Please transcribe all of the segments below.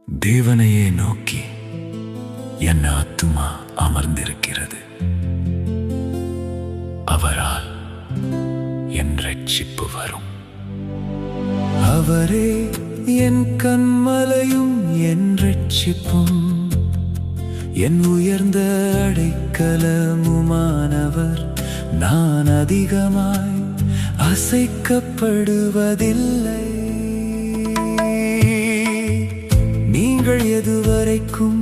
தேவனையே நோக்கி என் ஆத்துமா அமர்ந்திருக்கிறது. அவரால் என் ரட்சிப்பு வரும். அவரே என் கன்மலையும் என் ரட்சிப்பும், என் உயர்ந்த அடைக்கலமுமானவர். நான் அதிகமாய் அசைக்கப்படுவதில்லை. நீங்கள் எதுவரைக்கும்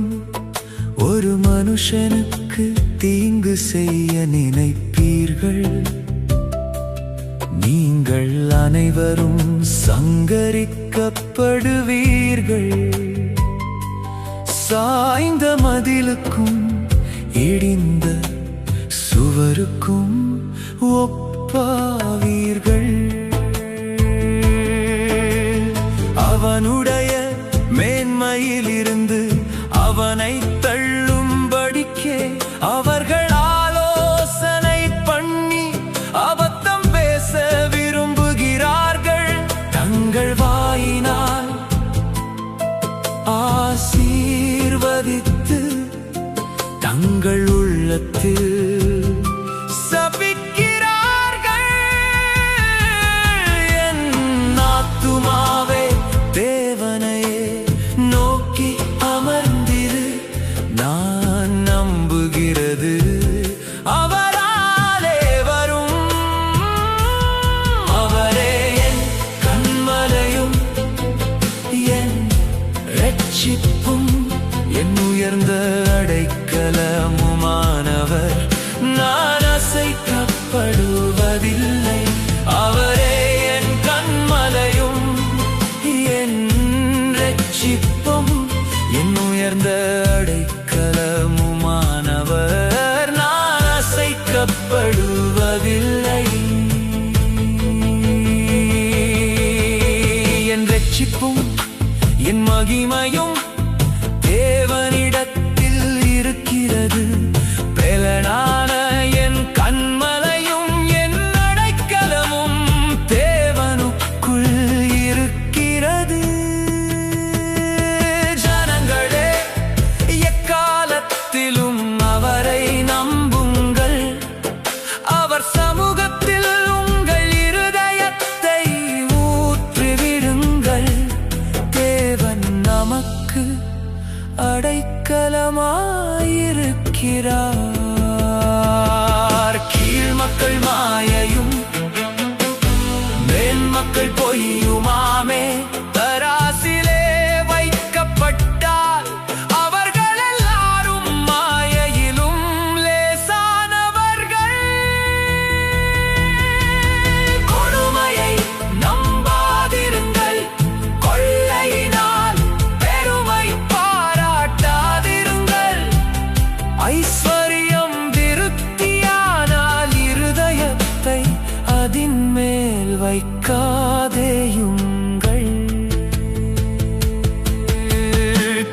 ஒரு மனுஷனுக்கு தீங்கு செய்ய நினைப்பீர்கள்? நீங்கள் அனைவரும் சங்கரிக்கப்படுவீர்கள். சாய்ந்த மதிலுக்கும் இடிந்த சுவருக்கும் ஒப்பாவீர்கள். அவனுடைய மேன்மையிலிருந்து அவனை தள்ளும்படிக்கே அவர்கள் ஆலோசனை பண்ணி அபத்தம் பேச விரும்புகிறார்கள். தங்கள் வாயினால் ஆசீர்வதித்து தங்கள் உள்ளத்தில் சபிக்கிறார்கள். என் ஆத்துமாவே தேவனையே நோக்கி அமர்ந்திரு. நான் நம்புகிறது அவராலே வரும். அவரே என் கன்மலையும் என் ரட்சிப்பும், என் உயர்ந்த அடைக்கலமுமானவர். நான் அசைக்கப்படுவதில்லை. அவரே என் கன்மலையும் என் ரட்சிப்பும், என் உயர்ந்த அடைக்கலமுமானவர். நான் அசைக்கப்படுவதில்லை. என் ரட்சிப்பும் என் மகிமையும் தேவனிடத்தில் இருக்கிறது. பெலனான என் கன்மலையும் என் அடைக்கலமும் தேவனுக்குள் இருக்கிறது. ஜனங்களே, எக்காலத்திலும் அவரை நம்புங்கள். அவர் சமூகத்தில் உங்கள் இருதயத்தை ஊற்றிவிடுங்கள். தேவன் நமக்கு அடைக்கலமாயிருக்கிறார். கீழ் மக்கள் மாயையும் மேன் மக்கள் பொய்யுமாமே. தராசிலே வைக்கப்பட்டால் அவர்கள் எல்லாரும் மாயையிலும் லேசானவர்கள். கொடுமையை நம்பாதிருங்கள். கொள்ளையினால் பெருமை பாராட்டாதிருங்கள். ஐஸ்வர்யம் விருத்தியானால் இருதயத்தை அதின் மேல் வைக்காதேயுங்கள்.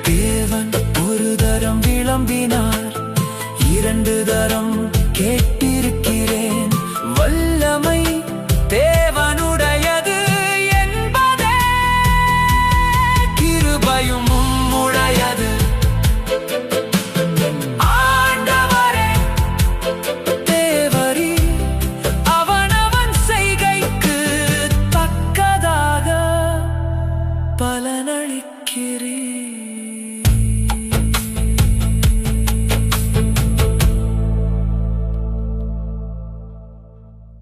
தேவன் ஒரு தரம் விளம்பினார், இரண்டு தரம் கேட்டிருக்கிறேன். வல்லமை தேவனுடையது என்பதே, கிருபையும் உம்முடையது. ஆண்டவரே தேவரீ, அவனவன் செய்கைக்கு தக்கதாக பலனளிக்கிறீர்.